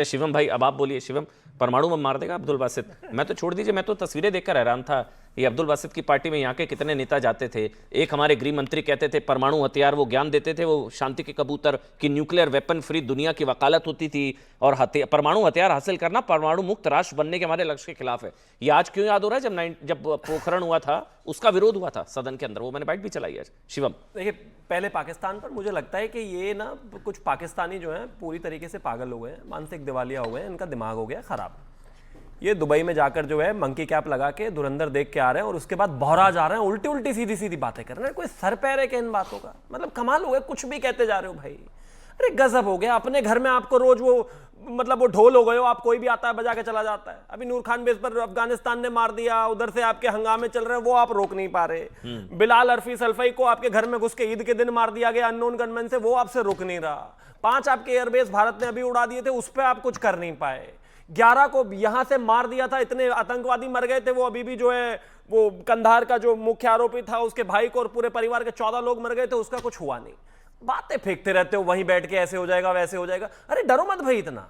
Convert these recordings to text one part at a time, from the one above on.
शिवम भाई, अब आप बोलिए। शिवम, परमाणु बम मार देगा अब्दुल बासित? मैं तो छोड़ दीजिए, मैं तो तस्वीरें देखकर हैरान था। ये अब्दुल बासित की पार्टी में यहाँ के कितने नेता जाते थे। एक हमारे गृह मंत्री कहते थे परमाणु हथियार वो ज्ञान देते थे, वो शांति के कबूतर की न्यूक्लियर वेपन फ्री दुनिया की वकालत होती थी, और परमाणु हथियार हासिल करना परमाणु मुक्त राष्ट्र बनने के हमारे लक्ष्य के खिलाफ है। ये आज क्यों याद हो रहा है? जब पोखरण हुआ था उसका विरोध हुआ था सदन के अंदर, वो मैंने बाइट भी चलाई है। शिवम देखिए, पहले पाकिस्तान पर मुझे लगता है कि ये ना कुछ पाकिस्तानी जो हैं पूरी तरीके से पागल हो गए हैं, मानसिक दिवालिया हो गए हैं, इनका दिमाग हो गया खराब। ये दुबई में जाकर जो है मंकी कैप लगा के धुरंधर देख के आ रहे हैं और उसके बाद बहरा जा रहे हैं, उल्टी उल्टी सीधी सीधी बातें कर रहे हैं। कोई सर पैर है क्या इन बातों का? मतलब कमाल हो गया, कुछ भी कहते जा रहे हो भाई। अरे गजब हो गया। अपने घर में आपको रोज वो वो ढोल हो गए हो, आप कोई भी आता है बजा के चला जाता है। अभी नूर खान बेस पर अफगानिस्तान ने मार दिया, उधर से आपके हंगामे चल रहे हैं, वो आप रोक नहीं पा रहे। बिलाल अरफी सल्फई को आपके घर में घुस के ईद के दिन मार दिया गया अननोन गनमैन से, वो आपसे रुक नहीं रहा। 5 आपके एयरबेस भारत ने अभी उड़ा दिए थे, उस पर आप कुछ कर नहीं पाए। 11 को यहां से मार दिया था, इतने आतंकवादी मर गए थे। वो अभी भी जो है वो कंधार का जो मुख्य आरोपी था उसके भाई को और पूरे परिवार के 14 लोग मर गए थे, उसका कुछ हुआ नहीं। बातें फेंकते रहते हो वहीं बैठ के, ऐसे हो जाएगा वैसे हो जाएगा। अरे डरो मत भाई, इतना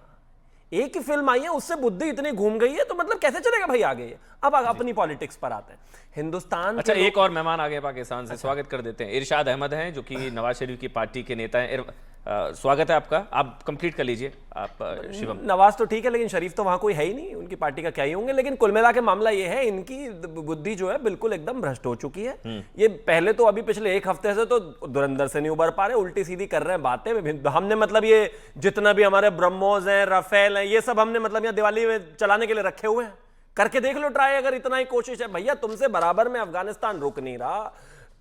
एक ही फिल्म आई है उससे बुद्धि इतनी घूम गई है, तो मतलब कैसे चलेगा भाई आगे। अब अपनी पॉलिटिक्स पर आते हैं। हिंदुस्तान अच्छा, एक और मेहमान आ गए पाकिस्तान से। स्वागत कर देते हैं। इरशाद अहमद हैं जो कि नवाज शरीफ की पार्टी के नेता हैं। स्वागत है आपका। आप कंप्लीट कर लीजिए आप शिवम। नवाज तो ठीक है, लेकिन शरीफ तो वहां कोई है ही नहीं, उनकी पार्टी का क्या ही होंगे। लेकिन कुल मिला के मामला ये है, इनकी बुद्धि जो है बिल्कुल एकदम भ्रष्ट हो चुकी है। ये पहले तो अभी पिछले 1 हफ्ते से तो धुरंधर से नहीं उबर पा रहे, उल्टी सीधी कर रहे हैं बातें। हमने मतलब ये जितना भी हमारे ब्रह्मोस हैं, राफेल हैं, ये सब हमने मतलब यहाँ दिवाली में चलाने के लिए रखे हुए हैं। करके देख लो ट्राई, अगर इतना ही कोशिश है। भैया तुमसे बराबर में अफगानिस्तान रुक नहीं रहा।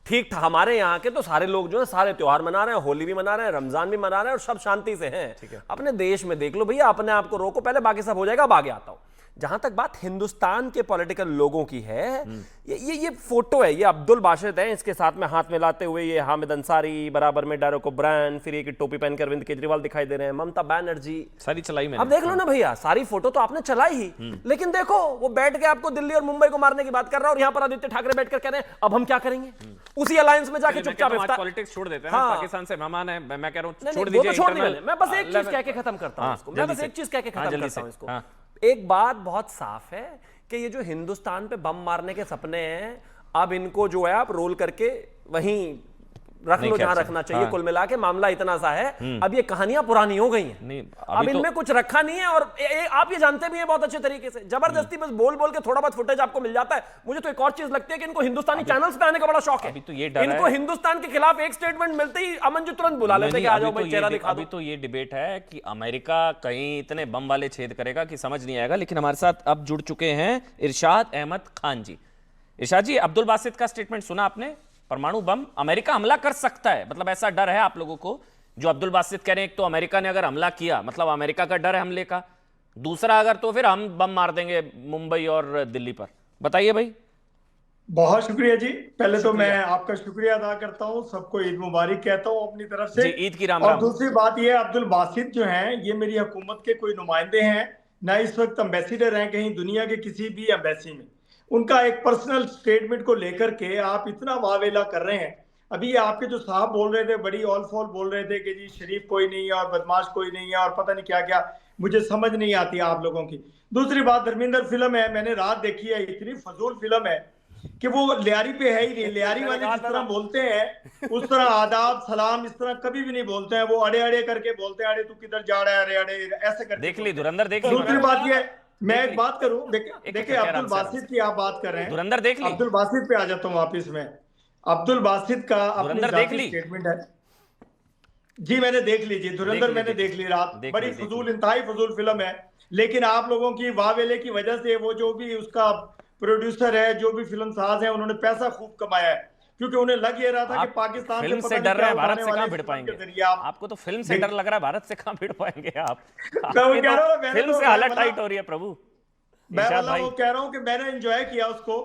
ठीक था, हमारे यहाँ के तो सारे लोग जो है सारे त्योहार मना रहे हैं, होली भी मना रहे हैं, रमजान भी मना रहे हैं और सब शांति से हैं। अपने देश में देख लो भैया, अपने आप को रोको पहले, बाकी सब हो जाएगा। अब आगे आता हूं। जहां तक बात हिंदुस्तान के पॉलिटिकल लोगों की है, ये फोटो है, ये अब्दुल बासित है, इसके साथ में हाथ मिलाते हुए ये हामिद अंसारी, बराबर में डेरेक ओब्रायन, फिर एक टोपी पहन के अरविंद केजरीवाल दिखाई दे रहे हैं, ममता बनर्जी सारी चलाई मैंने। अब देख लो ना भैया, सारी फोटो तो आपने चलाई ही, लेकिन देखो वो बैठ के आपको दिल्ली और मुंबई को मारने की बात कर रहा है, और यहाँ पर आदित्य ठाकरे बैठकर कह रहे हैं अब हम क्या करेंगे। उसी अलायंस में जाके चुपचाप पॉलिटिक्स छोड़ देते हैं। पाकिस्तान से मेहमान है, मैं कह रहा हूं छोड़ दीजिए। इंटरनल। मैं बस एक चीज कह के खत्म करता हूं इसको। मैं बस एक चीज कह के खत्म करता हूं इसको। एक बात बहुत साफ है कि ये जो हिंदुस्तान पे बम मारने के सपने हैं, अब इनको जो है आप रोल करके वहीं रख लो जहां रखना चाहिए। कुल मिला के मामला इतना सा है, अब ये कहानियां पुरानी हो गई हैं, अब इनमें कुछ रखा नहीं है। और आप ये जानते भी हैं बहुत अच्छे तरीके से, जबरदस्ती बस बोल बोल के थोड़ा बहुत फुटेज आपको मिल जाता है। मुझे तो एक और चीज लगती है कि इनको हिंदुस्तानी चैनल्स पे आने का बड़ा शौक है। तो ये इनको हिंदुस्तान के खिलाफ एक स्टेटमेंट मिलते ही अमन जी तुरंत बुला लेते हैं कि आ जाओ भाई, चेहरा दिखा दो। अभी तो ये डिबेट है कि अमेरिका कहीं इतने बम वाले छेद करेगा कि समझ नहीं आएगा। लेकिन हमारे साथ अब जुड़ चुके हैं इरशाद अहमद खान जी। इरशाद जी, अब्दुल बासित का स्टेटमेंट सुना आपने? परमाणु बम अमेरिका हमला कर सकता है, मतलब ऐसा डर है आप लोगों को? जो अब्दुल बासित कह रहे हैं, एक तो अमेरिका ने अगर हमला किया मतलब अमेरिका का डर है हमले का, दूसरा अगर तो फिर हम बम मार देंगे मुंबई और दिल्ली पर। बताइए भाई। बहुत शुक्रिया जी। पहले तो मैं आपका शुक्रिया अदा करता हूं, सबको ईद मुबारक कहता हूं अपनी तरफ से। ईद की राम और राम। दूसरी बात यह, अब्दुल बासित जो हैं ये मेरी हुकूमत के कोई नुमाइंदे हैं, ना इस वक्त एम्बेसडर हैं कहीं दुनिया के किसी भी एम्बेसी में। उनका एक पर्सनल स्टेटमेंट को लेकर के आप इतना वावेला कर रहे हैं। अभी आपके जो साहब बोल रहे थे, बड़ी ऑल फॉल बोल रहे थे कि जी शरीफ कोई नहीं है और बदमाश कोई नहीं है और पता नहीं क्या क्या, मुझे समझ नहीं आती आप लोगों की। दूसरी बात, धर्मेंद्र फिल्म है, मैंने रात देखी है, इतनी फजूल फिल्म है कि वो लियारी पे है ही नहीं। लियारी वाले जिस तरह बोलते हैं उस तरह आदाब सलाम इस तरह कभी भी नहीं बोलते हैं। वो अड़े अड़े करके बोलते हैं, अड़े तू किधर जा रहा है, अड़े अड़े ऐसे करके। देख ली धुरंधर, देख ली। दूसरी बात ये, मैं एक बात करूं, देखिए अब्दुल बासित की आप बात कर रहे हैं, धुरंधर देख ली। अब्दुल बासित पे आ जाता हूं वापिस में। अब्दुल बासित का अपनी जाती स्टेटमेंट है जी, मैंने देख ली जी, धुरंधर मैंने देख ली रात। बड़ी फजूल, इंतहाई फजूल फिल्म है। लेकिन आप लोगों की वावेले की वजह से वो जो भी उसका प्रोड्यूसर है, जो भी फिल्म साज है, उन्होंने पैसा खूब कमाया है, क्योंकि उन्हें लग ये रहा था कि पाकिस्तान फिल्म से डर रहे हैं, भारत से कहां भिड़ पाएंगे। आपको तो फिल्म से डर लग रहा है, भारत से कहां भिड़ पाएंगे आप? फिल्म से हालत टाइट हो रही है प्रभु। मैं वो कह रहा हूं कि मैंने एंजॉय किया उसको।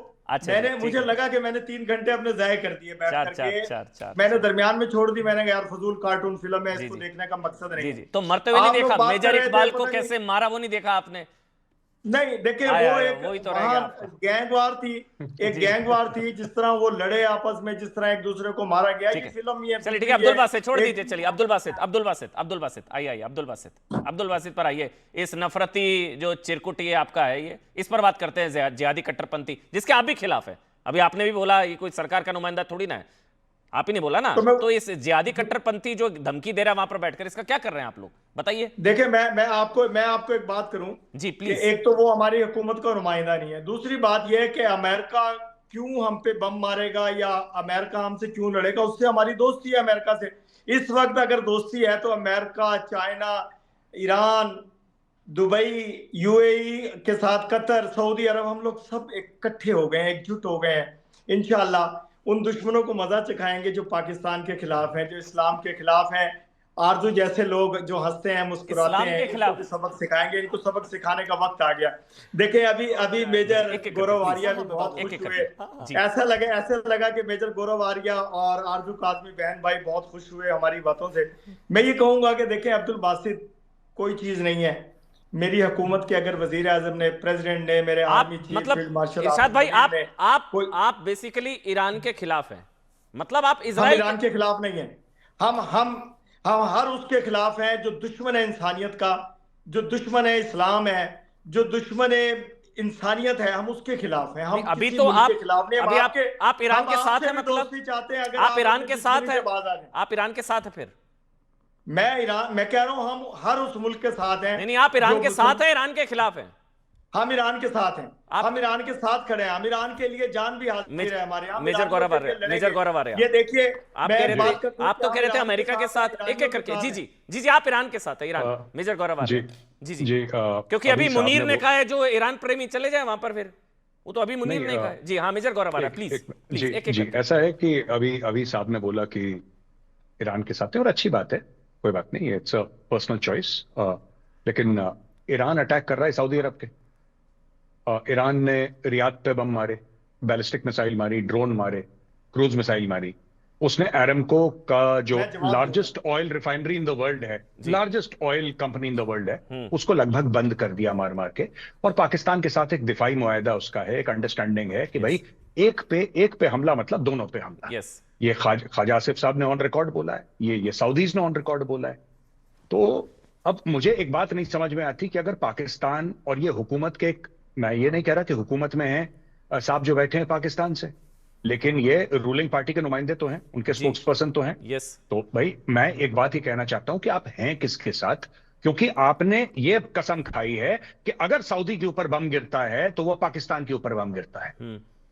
मैंने, मुझे लगा कि मैंने 3 घंटे अपने जाया कर दिए बैठ करके। मैंने दरमियान में छोड़ दी, मैंने कहा यार फजूल कार्टून फिल्म है, इसको देखने का मकसद नहीं। तो मरते हुए नहीं देखा, मेजर इकबाल को कैसे मारा वो नहीं देखा आपने? नहीं देखिए आया, वो आया, एक वही तो रह गया वहां आपका। गैंगवार थी, एक गैंगवार थी, जिस तरह वो लड़े आपस में, जिस तरह एक दूसरे को मारा गया, ठीक ये है, फिल्म ये चलिए भी ठीक है, अब्दुल है बासित छोड़ एक। दीजिए, चलिए अब्दुल बासित, अब्दुल बासित, अब्दुल बासित, आइए आइए, अब्दुल बासित, अब्दुल बासित पर आइए। इस नफरती जो चिरकुट ये आपका है, ये इस पर बात करते हैं, जिहादी कट्टरपंथी जिसके आप भी खिलाफ है। अभी आपने भी बोला ये कोई सरकार का नुमाइंदा थोड़ी ना है, आप ही नहीं बोला ना। तो मैं तो इस जिहादी कट्टरपंथी जो धमकी दे रहा है वहां पर बैठकर, इसका क्या कर रहे हैं आप लोग, बताइए। देखिए मैं आपको एक बात करूं जी कि प्लीज। एक तो वो हमारी हुकूमत का नुमाइंदा नहीं है, दूसरी बात यह है कि अमेरिका क्यों हम पे बम मारेगा या अमेरिका हमसे क्यों लड़ेगा, उससे हमारी दोस्ती है अमेरिका से। इस वक्त अगर दोस्ती है तो America, China, Iran, Dubai, UAE के साथ कतर, सऊदी अरब, हम लोग सब इकट्ठे हो गए हैं, एकजुट हो गए हैं। इंशाल्लाह उन दुश्मनों को मजा चखाएंगे जो पाकिस्तान के खिलाफ हैं, जो इस्लाम के खिलाफ हैं। आरजू जैसे लोग जो हंसते हैं, मुस्कुराते इस्लाम हैं, के इनको खिलाफ। भी सबक सिखाएंगे, इनको सबक सिखाने का वक्त आ गया। देखिए अभी अभी मेजर एक एक करके गौरव प्लीज, आर्या भी बहुत एक खुश एक हुए। करके जी। ऐसा लगा कि मेजर गौरव आर्या और आरजू काजमी बहन भाई बहुत खुश हुए हमारी बातों से। मैं ये कहूंगा कि देखें अब्दुल बासित कोई चीज नहीं है। मेरी हुकूमत के अगर वजीर आजम ने, प्रेसिडेंट ने, मेरे आर्मी आप चीफ मतलब फील्ड मार्शल इरशाद हाफिज भाई, मुनीर आप ने आप कोई, आप बेसिकली ईरान के खिलाफ हैं, मतलब आप हम इजराइल के। ईरान के खिलाफ नहीं है। हम हर उसके खिलाफ हैं जो दुश्मन है इंसानियत का, जो दुश्मन है इस्लाम है, जो दुश्मन है इंसानियत है, हम उसके खिलाफ हैं। नहीं, हम अभी किसी तो मुल्क के आप, खिलाफ नहीं। अभी आप ईरान हम के साथ आपसे हैं, भी मतलब दोस्ती चाहते हैं, अगर आप आप ईरान अपनी के दुश्मनी साथ से हैं, बाज आ जाए। आप ईरान के साथ हैं फिर। मैं कह रहा हूं हम हर उस मुल्क के साथ हैं नहीं नहीं, आप ईरान जो के साथ हैं, ईरान के खिलाफ हैं हम ईरान के साथ हैं। आप। हम ईरान के साथ खड़े हैं, हम ईरान के लिए जान भी हाजिर है हमारे, हम मेजर ईरानियों गौरव के लिए आर्य, मेजर लड़ेंगे। गौरव आर्य, ये देखिए, आप मैं कह एक रहे बात थे, करता हूं आप कि तो हम कह रहे थे ईरान अमेरिका के हैं, साथ, एक ईरानियों एक के करके। साथ जी हैं। जी जी जी, आप ईरान के साथ है, ईरान। मेजर गौरव जी आर्य, जी जी। जी क्योंकि अभी साहब मुनीर ने वो कहा है जो ईरान प्रेमी चले जाए वहां पर फिर, वो तो अभी मुनीर नहीं ने कहा है। जी हाँ, major Gaurav Arya, please please, जी एक एक जी करके। ऐसा है कि अभी अभी साहब ने बोला कि ईरान के साथ है और अच्छी बात है, कोई बात नहीं, इट्स अ पर्सनल चॉइस। लेकिन ईरान अटैक कर रहा है सऊदी अरब के। ईरान ने रियाद पे बम मारे, बैलिस्टिक मिसाइल मारी, ड्रोन मारे, क्रूज मिसाइल मारी। उसने एरामको का जो मैं जवाब दूंगा। Largest oil refinery in the world है, जी। Largest oil company in the world है, उसको लगभग बंद कर दिया मार मार के। और पाकिस्तान के साथ एक दिफाई मुआहदा उसका है, एक अंडरस्टैंडिंग है कि भाई यस एक पे हमला मतलब दोनों पे हमला। यस। ये ख्वाजा आसिफ साहब ने ऑन रिकॉर्ड बोला है, ये सऊदीज ने ऑन रिकॉर्ड बोला है। तो अब मुझे एक बात नहीं समझ में आती कि अगर पाकिस्तान और ये हुकूमत के मैं ये नहीं कह रहा कि हुकूमत में है साहब जो बैठे हैं पाकिस्तान से, लेकिन ये रूलिंग पार्टी के नुमाइंदे तो हैं, उनके जी। स्पोक्स पर्सन तो हैं। यस। तो भाई मैं एक बात ही कहना चाहता हूं कि आप हैं किसके साथ, क्योंकि आपने ये कसम खाई है कि अगर सऊदी के ऊपर बम गिरता है तो वो पाकिस्तान के ऊपर बम गिरता है।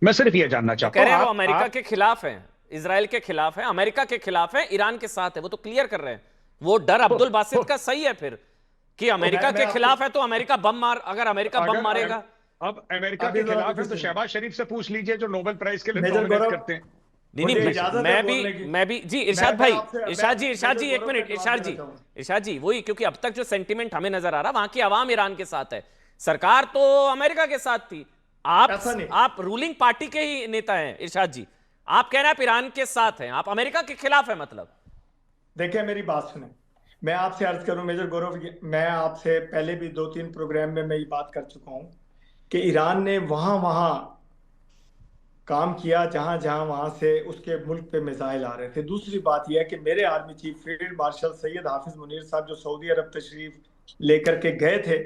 मैं सिर्फ ये जानना तो चाहता कह हूं रहे हैं वो आप अमेरिका के खिलाफ है, इजराइल के खिलाफ है, अमेरिका के खिलाफ है, ईरान के साथ है, वो तो क्लियर कर रहे हैं। वो डर अब्दुल बासित का सही है फिर, कि अमेरिका मैं के खिलाफ है तो अमेरिका बम मार, अगर अमेरिका बम मारेगा। अब अमेरिका अभी के जरा खिलाफ है मुझे तो सुनिए। शहबाज शरीफ से पूछ लीजिए जो नोबेल प्राइज के लिए मेजर नॉमिनेट गौरव, करते हैं। नहीं मुझे नहीं, इजाजत है बोलने की। मैं भी जी, इरशाद भाई, इरशाद जी मेजर एक गौरव मिनट, का जवाब इरशाद देना चाहूंगा। इरशाद जी वही, क्योंकि अब तक जो सेंटिमेंट हमें नजर आ रहा, वहां की आवाम ईरान के साथ है, सरकार तो अमेरिका के साथ थी। ऐसा नहीं। आप रूलिंग पार्टी के ही नेता हैं इरशाद जी, आप कह रहे हैं आप ईरान के साथ हैं, आप अमेरिका के खिलाफ है मतलब। देखिए मेरी बात सुने, मैं आपसे अर्ज करूं मेजर गौरव, मैं आपसे पहले भी 2-3 प्रोग्राम में मैं ये बात कर चुका हूं कि ईरान ने वहां वहां काम किया जहां जहां वहां से उसके मुल्क पे मिसाइल आ रहे थे। दूसरी बात यह है कि मेरे army chief field marshal Syed Hafiz Munir साहब जो सऊदी अरब तशरीफ लेकर के गए थे,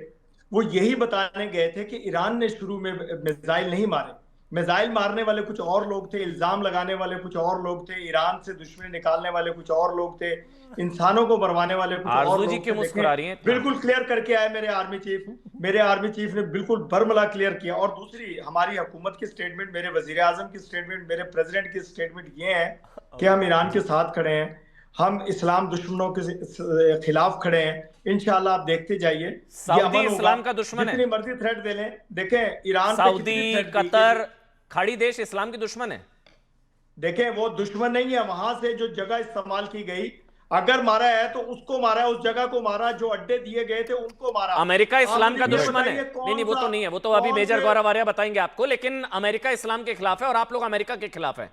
वो यही बताने गए थे कि ईरान ने शुरू में मिसाइल नहीं मारे, मिसाइल मारने वाले कुछ और लोग थे, इल्जाम लगाने वाले कुछ और लोग थे, ईरान से दुश्मनी निकालने वाले कुछ और लोग थे, इंसानों को मरवाने वाले कुछ और आरजू जी लोग क्यों थे। मुस्कुरा रही हैं इतना? बिल्कुल क्लियर करके आए मेरे आर्मी चीफ ने बिल्कुल बरमला क्लियर किया। और दूसरी हमारी हुकूमत की स्टेटमेंट, मेरे वजीर आजम की स्टेटमेंट, मेरे प्रेसिडेंट की स्टेटमेंट ये है कि हम ईरान के साथ खड़े हैं, हम इस्लाम दुश्मनों के खिलाफ खड़े हैं। इंशाल्लाह आप देखते जाइए, ये सऊदी अमल होगा। इस्लाम का दुश्मन है, जितनी मर्जी थ्रेट दे लें, देखें ईरान पे सऊदी, कितनी थ्रेट दी कतर, गई। खाड़ी देश इस्लाम की दुश्मन है। देखें वो दुश्मन नहीं है, वहां से जो जगह इस्तेमाल की गई, अगर मारा है तो उसको मारा है, उस जगह को मारा, जो अड्डे दिए गए थे उनको मारा। अमेरिका आप इस्लाम मुझे का ये दुश्मन है। बताइए नहीं नहीं, वो तो नहीं है, वो तो अभी कौन मेजर से- गौरव आर्य बताएंगे आपको, लेकिन अमेरिका इस्लाम के खिलाफ है और आप लोग अमेरिका के खिलाफ है।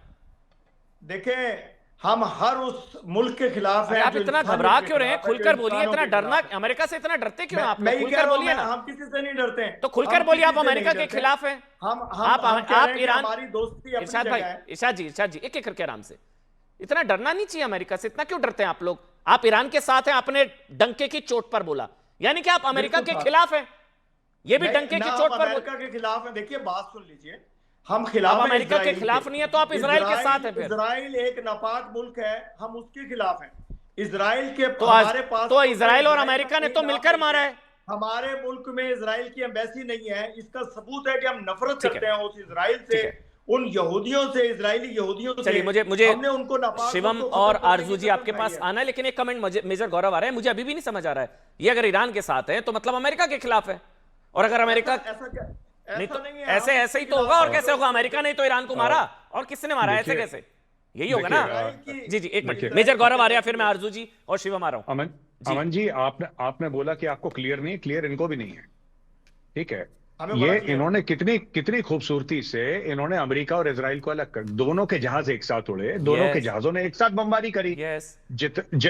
देखें हम हर उस मुल्क के खिलाफ अरे हैं आप जो इतना इंसानियत घबरा के क्यों रहे हैं? खिलाफ है, जो खुलकर बोलिए, इंसानों इतना के डरना, खिलाफ है। अमेरिका से इतना डरते क्यों हैं आप मैं लोग? ही कह खुलकर रहा हूं, बोलिए ना। हम किसी से नहीं डरते हैं। तो खुलकर हम बोलिए, किसी आप से अमेरिका नहीं के डरते। खिलाफ हैं। हम कह रहे हैं कि ईरान, हमारी दोस्ती अपनी इरशाद भाई, जगह है। इरशाद जी एक एक करके आराम से। इतना डरना नहीं चाहिए अमेरिका से, इतना क्यों डरते हैं आप लोग? आप ईरान के साथ हैं, आपने डंके की चोट पर बोला, यानी कि आप अमेरिका के बिल्कुल खिलाफ हैं। ये भी नहीं, डंके ना की हम चोट पर अमेरिका के खिलाफ है। देखिए बात सुन लीजिए, हम आप खिलाफ हैं अमेरिका के इजराइल खिलाफ नहीं है तो आप इजराइल के साथ हैं फिर। इजराइल एक नापाक मुल्क है, हम उसके खिलाफ हैं। इजराइल के तो हमारे पास तो इजराइल और का अमेरिका ने कोई तो नाम मिलकर नहीं मारा है। है। हमारे मुल्क में इजराइल की एम्बेसी नहीं है। इसका सबूत है कि हम नफरत ठीक है। करते हैं उस इजराइल से, ठीक है। उन यहूदियों से, इजरायली यहूदियों से। चलिए, मुझे हमने उनको नापाक शिवम मुल्क को और खत्म करने आरजू की जी कसम आपके खाई पास है। आना है, लेकिन एक कमेंट मेजर गौरव आ रहा है, मुझे अभी भी नहीं समझ आ रहा है। ये अगर ईरान के साथ है तो मतलब अमेरिका के खिलाफ है, और अगर अमेरिका ऐसा क्या? नहीं ऐसा तो नहीं है। ऐसे हम ऐसे ही उसके तो होगा। और खिलाफ कैसे होगा? अमेरिका ने तो ईरान को मारा, और किसने मारा? ऐसे देखिए- कैसे? यही होगा ना। देखिए, जी एक मिनट, देखिए- मेजर गौरव आ रहा है, फिर मैं आरजू जी और शिवम आ रहा हूं। अमन जी, आपने बोला कि आपको क्लियर नहीं, क्लियर इनको भी नहीं है। ठीक है, हमें बड़ा ये clear इन्होंने कितनी खूबसूरती से इन्होंने अमेरिका और इजराइल को अलग कर, दोनों के जहाज एक साथ उड़े, दोनों के Yes. जहाजों ने एक साथ बमबारी करी। यस,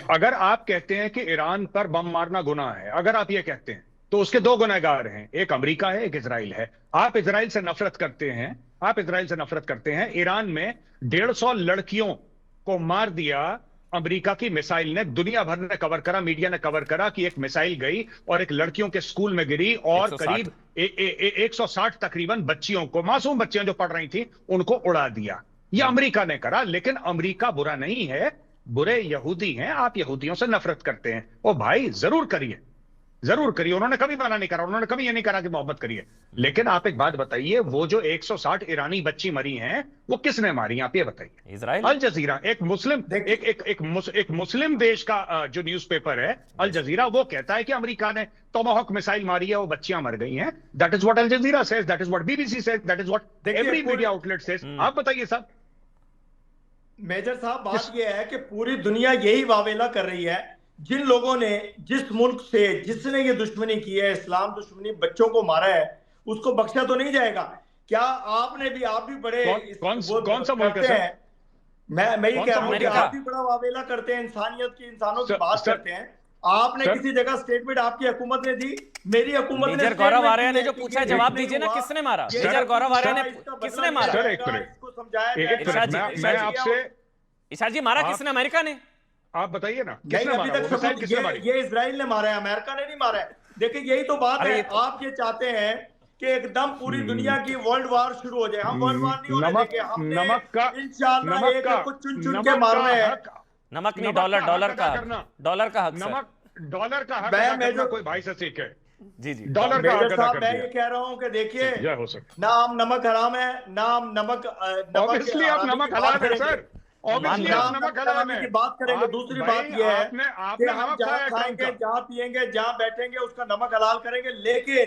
अगर आप कहते हैं कि ईरान पर बम मारना गुनाह है, अगर आप ये कहते हैं, तो उसके दो गुनहगार हैं, एक अमेरिका है, एक इजराइल है। आप इजराइल से नफरत करते हैं, ईरान में 150 लड़कियों को मार दिया अमेरिका की मिसाइल ने। दुनिया भर ने कवर करा, मीडिया ने कवर करा कि एक मिसाइल गई और एक लड़कियों के स्कूल में गिरी, और 160 करीब 160 तकरीबन बच्चियों को, मासूम बच्चियां जो पढ़ रही थी, उनको उड़ा दिया। यह अमेरिका ने करा। लेकिन अमेरिका बुरा नहीं है, बुरे यहूदी हैं। आप यहूदियों से नफरत करते हैं, ओ भाई जरूर करिए, उन्होंने कभी मना नहीं करा, उन्होंने कभी ये नहीं करा कि मोहब्बत करिए। लेकिन आप एक बात बताइए, वो जो 160 ईरानी बच्ची मरी हैं, वो किसने मारी? आप ये बताइए। इजराइल। अल जजीरा, एक मुस्लिम देश का जो न्यूज़पेपर है अल जजीरा, वो कहता है कि अमेरिका ने टोमाहॉक मिसाइल मारी है, वो बच्चियां मर गई हैं। That is what Al Jazeera says, that is what BBC says, that is what every media outlet says. आप बताइए साहब। मेजर साहब, बात यह है कि पूरी दुनिया यही वावेला कर रही है। जिन लोगों ने, जिस मुल्क से, जिसने ये दुश्मनी की है, इस्लाम दुश्मनी, बच्चों को मारा है, उसको बख्शा तो नहीं जाएगा। क्या आपने भी, आप भी बड़े कौन सा मुल्क है सर? मैं ये कह रहा हूँ कि अमेरिका? आप भी बड़ा वावेला करते हैं, इंसानियत की, इंसानों की बात सर, करते हैं। आपने सर, किसी जगह स्टेटमेंट आपकी हुकूमत ने दी, मेरी हुकूमत ने मेजर गौरव आर्य ने statement जो दी है पूछा कि जवाब ये नहीं दीजिए ना, हुआ। किसने मारा? ये मेजर गौरव आर्य ने इसका बदला किसने लिया मारा? सर, एक जाएगा, मिनट। इसको समझाया एक जाएगा। मिनट, मैं आपसे, ईशा जी, मारा किसने? अमेरिका ने। आप बताइए ना, नहीं, किसने अभी मारा? तक वो मिसाइल सबूत किसने मारी? ये इजराइल ने मारा है, अमेरिका ने नहीं मारा है। देखिए यही तो बात अरे है। ये तो- आप ये चाहते हैं कि एकदम पूरी दुनिया की वर्ल्ड वार शुरू हो जाए। हम वर्ल्ड वार नहीं होने देंगे। हमने इंशाल्लाह एक कुछ चुन के मारना है। नमक नहीं, नमक का हक डॉलर का अदा हक, करना। डॉलर का हक सर। डॉलर का हक मैं- अदा मैं करना जो- कोई भाई से सीखे। जी जी, डॉलर का हक मेजर अदा साहब, कर मैं दिया। ये कह रहा हूँ कि देखिए, जय हो सके। ना हम नमक हराम है, ना हम नमक ऑब्वियसली आप हरामी नमक की हलाल बात है करेंगे। सर, ऑब्वियसली ना आप हम नमक हलाल हरामी है। की बात करेंगे। दूसरी बात यह है कि आपने हम नमक जहाँ खाया है खाएंगे, ट्रम्प का। जहाँ पिएंगे, जहाँ बैठेंगे, उसका नमक हलाल करेंगे। लेकिन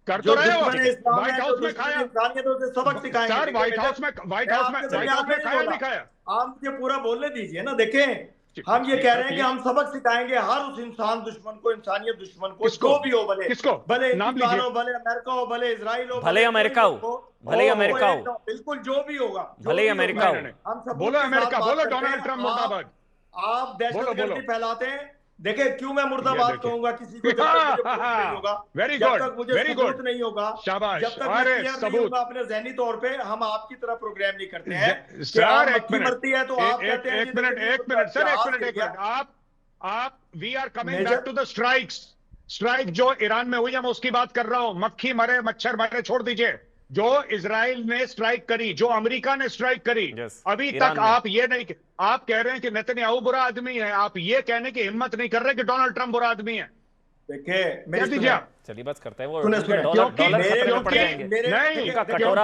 कर जो तो रहे हो, दुश्मन इस्लाम व्हाइट है, जो हाउस में दुश्मन खाया इंसानियत है, उसे सबक सिखाएंगे। सर, देखिए व्हाइट मेजर, हाउस में मैं आपके दरमियान में खाया नहीं नहीं बोला। खाया? आप मुझे पूरा बोलने दीजिए ना। देखें, हम ये कह रहे हैं कि हम सबक सिखाएंगे हर उस इंसान दुश्मन को, इंसानियत दुश्मन को, किसको? जो भी हो, भले किसको? भले नाम ईरान लीजिए। हो, भले अमेरिका हो, भले इजराइल हो, भले अमेरिका हो, भले वो अमेरिका हो। एकदम बिल्कुल जो भी होगा, जो भले भी अमेरिका होगा। हो। हम सबूत बोलो के साथ अमेरिका, बात बोलो करते डोनाल्ड हैं। ट्रम्प मुर्दाबाद। आप दहशतगर्दी बोलो। फैलाते हैं। देखिए क्यों मैं ये मुर्दाबाद देखिए। कहूंगा किसी को, जब तक मुझे प्रूफ नहीं होगा, वेरी जब गुड, तक मुझे वेरी सबूत गुड। नहीं होगा, शाबाश। जब तक मैं अरे क्लियर नहीं सबूत। होगा अपने जहनी तौर पे, हम आपकी तरह प्रोग्राम नहीं करते हैं कि सर, आप एक मक्खी मिनट, मरती है तो आप कहते हैं एक मिनट सर, एक मिनट। आप we are coming major- back to the strike जो ईरान में हुई है, मैं उसकी बात कर रहा हूं। मक्खी मरे, मच्छर मरे, छोड़ दीजिए। जो इजराइल ने स्ट्राइक करी, जो अमेरिका ने स्ट्राइक करी, Yes, अभी ईरान तक ने। आप ये नहीं, आप कह रहे हैं कि नेतन्याहू बुरा आदमी है, आप ये कहने की हिम्मत नहीं कर रहे कि डोनाल्ड ट्रम्प बुरा आदमी है। देखिए कह मेरी दीजिए आप। चलिए बस करते हैं वो सुने, सुने, डॉलर क्योंकि डॉलर खतरे में पड़ मेरे- जाएंगे। मेरे- नहीं, उनका देखिए, कटोरा।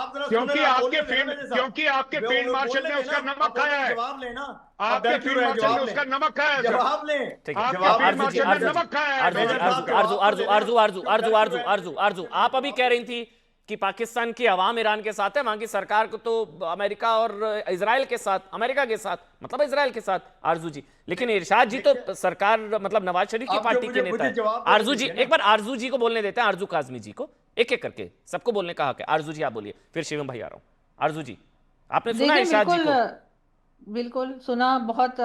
आप जरा क्योंकि सुने ना, आपके बोलने फील्ड देना मेरे साथ। क्योंकि आपके वो- फील्ड वो मार्शल बोलने ने उसका देना, नमक आप खाया है। जवाब लेना। आपके फील्ड मार्शल ने उसका नमक खाया है सर। जवाब लें। ठीक है, आपके जवाब- फील्ड आरजू जी, मार्शल ने आरजू जी, नमक खाया है। आरजू जी, मेजर साहब, आरजू, आप अभी कह रही थी कि पाकिस्तान की आवाम ईरान के साथ है, वहां की सरकार को तो अमेरिका और इजराइल के साथ, अमेरिका के साथ, मतलब इजराइल के साथ। आरजू जी, लेकिन इरशाद जी तो सरकार, मतलब नवाज शरीफ की आप पार्टी जो के मुझे नेता जवाब है। देने आरजू जी, दीजिए ना। एक बार आरजू जी को बोलने देते हैं, आरजू काजमी जी को, एक एक करके सबको बोलने का हक है। आरजू जी आप बोलिए, फिर शिवम भाई आ रहा हूं। आरजू जी, आपने सुना देखिए इरशाद जी बिल्कुल, को? बिल्कुल सुना, बहुत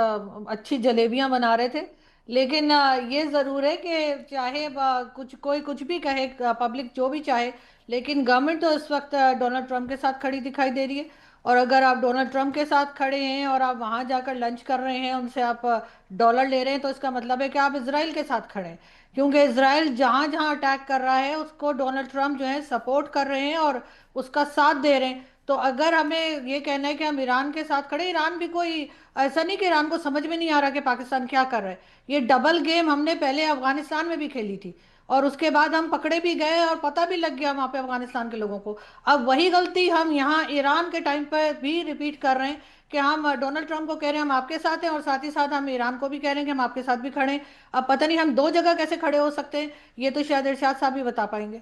अच्छी जलेबियां बना रहे थे। लेकिन ये ज़रूर है कि चाहे कुछ कोई कुछ भी कहे, पब्लिक जो भी चाहे, लेकिन गवर्नमेंट तो इस वक्त डोनाल्ड ट्रंप के साथ खड़ी दिखाई दे रही है। और अगर आप डोनाल्ड ट्रंप के साथ खड़े हैं और आप वहां जाकर लंच कर रहे हैं, उनसे आप डॉलर ले रहे हैं, तो इसका मतलब है कि आप इसराइल के साथ खड़े हैं। क्योंकि इसराइल जहां जहां अटैक कर रहा है उसको डोनाल्ड ट्रंप जो है सपोर्ट कर रहे हैं और उसका साथ दे रहे हैं। तो अगर हमें ये कहना है कि हम ईरान के साथ खड़े, ईरान भी कोई ऐसा नहीं कि ईरान को समझ में नहीं आ रहा कि पाकिस्तान क्या कर रहा है। ये डबल गेम हमने पहले अफगानिस्तान में भी खेली थी, और उसके बाद हम पकड़े भी गए और पता भी लग गया वहां पे अफगानिस्तान के लोगों को। अब वही गलती हम यहाँ ईरान के टाइम पर भी रिपीट कर रहे हैं कि हम डोनाल्ड ट्रंप को कह रहे हैं हम आपके साथ हैं, और साथ ही साथ हम ईरान को भी कह रहे हैं कि हम आपके साथ भी खड़े हैं। अब पता नहीं हम दो जगह कैसे खड़े हो सकते हैं, ये तो शायद इरशाद साहब भी बता पाएंगे।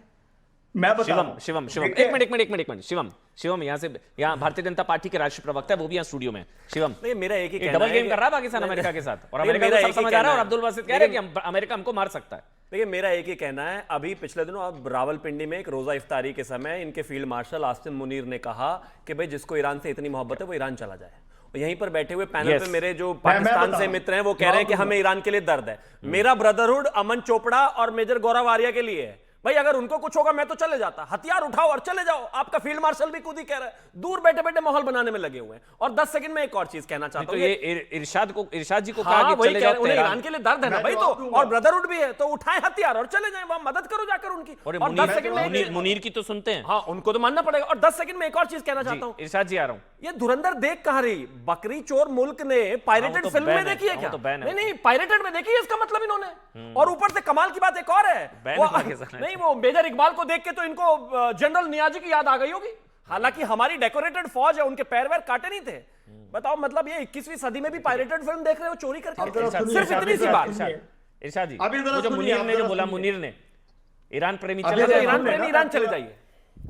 मैं बता शिवम शिवम शिवम देखिए, एक मिनट शिवम शिवम यहाँ भारतीय जनता पार्टी के राष्ट्रीय प्रवक्ता है, वो भी यहाँ स्टूडियो में। शिवम, नहीं, मेरा एक ही ये कहना डबल है गेम कि- कर रहा है पाकिस्तान अमेरिका के साथ, और नहीं, अमेरिका मेरा को एक सब ही समझ आ रहा है, और कहना अब्दुल बासित कह रहे हैं कि अमेरिका हमको मार सकता है। देखिए, मेरा एक ही कहना है, अभी पिछले दिनों अब रावलपिंडी में एक रोजा इफ्तारी के समय इनके फील्ड मार्शल आसिम मुनीर ने कहा कि भाई जिसको ईरान से इतनी मोहब्बत है वो ईरान चला जाए। और यहीं पर बैठे हुए पैनल Yes. पे मेरे जो मैं पाकिस्तान बता से रहा मित्र हैं वो कह रहे हैं कि हमें ईरान के लिए दर्द है। मेरा ब्रदरहुड अमन चोपड़ा और मेजर गौरव आर्या के लिए है। भाई अगर उनको कुछ होगा मैं तो चले जाता, हथियार उठाओ और चले जाओ। आपका फील्ड मार्शल भी खुद ही कह रहा है, दूर बैठे बैठे माहौल बनाने में लगे हुए हैं। और 10 सेकंड में एक और चीज कहना चाहता तो हूं, ये इरशाद जी को कहा हाँ, कि वही चले कह जाओ रहे हैं, उन्हें तेहरान। ईरान के लिए दर्द है ना मैं भाई, जवाब तो दूंगा। और ब्रदरहुड भी है, तो उठाएं हथियार और चले जाएं, वहां मदद करो जाकर उनकी। और और 10 सेकंड में मुनीर की तो सुनते हैं। हाँ, उनको तो मानना पड़ेगा। और 10 सेकंड में एक और चीज कहना चाहता हूं, इरशाद जी आ रहा हूँ। ये धुरंधर देख कहाँ रही? बकरी चोर मुल्क ने पायरेटेड तो फिल्म बैन में है, देखी है वो क्या? तो बैन है। नहीं नहीं, पायरेटेड में देखी है, इसका मतलब इन्होंने। और ऊपर से कमाल की बात एक और है, बैन वो है पाकिस्तान। नहीं, वो मेजर इकबाल को देख के तो इनको जनरल नियाजी की याद आ गई होगी। हालांकि हमारी डेकोरेटेड फौज है, उनके पैर वैर काटे नहीं थे। बताओ, मतलब ये 21वीं सदी में भी पायरेटेड फिल्म देख रहे हो, चोरी अब करके? जरा सुनिए, सिर्फ इतनी सी बात। इरशाद जी, अभी जरा वो जो सुनिए, मुनीर आप ने जो जरा बोला, सुनिए। मुनीर ने ईरान प्रेमी अभी चले जरा जाए। ईरान सुनिए प्रेमी ना, ईरान मैं चले पूरा- जाइए।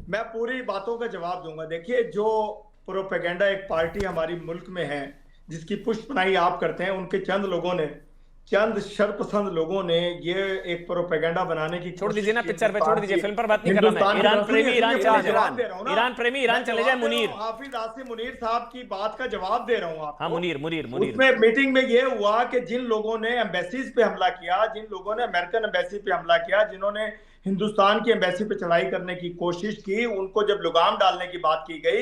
मैं पूरी बातों का जवाब दूंगा। देखिए, जो प्रोपेगेंडा एक पार्टी हमारी मुल्क में है जिसकी पुष्पनाई आप करते हैं, उनके चंद शरपसंद लोगों ने ये एक प्रोपेगेंडा बनाने की छोड़ दीजिए ना, कोशिश की पिक्चर पे छोड़ दीजिए, हिंदुस्तान फिल्म पर बात नहीं कर रहा मैं। हिंदुस्तान की ईरान तरफ। प्रेमी सुनिए, ईरान सुनिए, चले मैं जाए। जवाब दे रहा हूं ना। ईरान प्रेमी ईरान मैं चले जवाब जाए। दे रहा मुनीर, हूं, हाफिज आसिम मुनीर साहब की बात का जवाब दे रहा हूं आपको। हाँ, मुनीर उसमें मीटिंग में ये हुआ कि जिन लोगों ने एम्बेसीज पे हमला किया, जिन लोगों ने अमेरिकन एम्बेसी पे हमला किया, जिन्होंने हिंदुस्तान की एम्बेसी पे चढ़ाई करने की कोशिश की, उनको जब लगाम डालने की बात की गई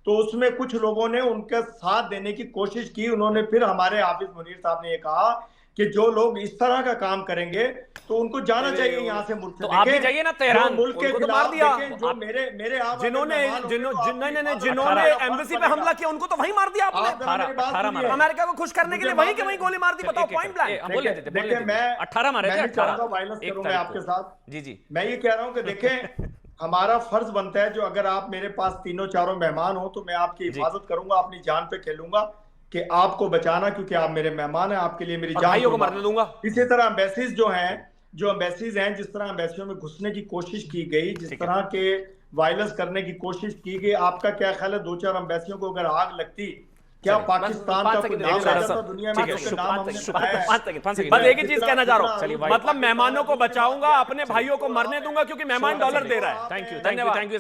तो उसमें कुछ लोगों ने उनका साथ देने की कोशिश की। उन्होंने फिर हमारे हाफिज मुनीर साहब ने ये कहा कि जो लोग इस तरह का काम करेंगे तो उनको जाना चाहिए यहाँ से मुल्क से। तो आप भी देखें, जाइए ना तेहरान, जो मुल्क के उनको तो खिलाफ मार दिया। देखें, जो मेरे आप जिन्होंने अगर मेहमान होंगे तो आपकी जिन्होंने बात- जिन्होंने 18 एम्बेसी पे हमला किया उनको तो वहीं मार दिया आप आपने। जरा मेरी बात 18 सुनिए। अमेरिका को खुश करने के लिए वहीं के वहीं गोली मार दी। बताओ, पॉइंट ब्लैंक। बोलने देते, बोलने देखिए, देते। मैं 18 मारे थे, मैं भी चाहूंगा 18 वायलेंस एक करूं मैं तारीख आपके को। साथ। जी जी, मैं ये कह रहा हूं कि देखें, हमारा फर्ज बनता है, जो अगर आप मेरे पास तीनों चारों मेहमान हो तो मैं आपकी हिफाजत करूंगा, अपनी जान पे खेलूंगा कि आपको बचाना, क्योंकि आप मेरे मेहमान हैं, आपके लिए मेरी और जान भाइयों को कुर्बान। मारने दूंगा। इसी तरह एम्बेसीज जो एम्बेसीज हैं, जिस तरह एम्बेसियों में घुसने की कोशिश की गई, जिस तरह के वायलेंस करने की कोशिश की गई, आपका क्या ख्याल है 2-4 एम्बेसियों को अगर आग लगती, क्या चलिए, पाकिस्तान पाँच का सेकंड कोई नाम दे आ दो, जाता सर। दुनिया ठीक में? है, जिसका नाम हमने बताया है? 5 सेकंड। बस एक ही चीज कहना चाह रहा चलिए, हूँ, मतलब मेहमानों को बचाऊंगा, अपने भाइयों को मरने दूंगा, क्योंकि मेहमान डॉलर दे रहा है। थैंक यू, धन्यवाद। Thank you.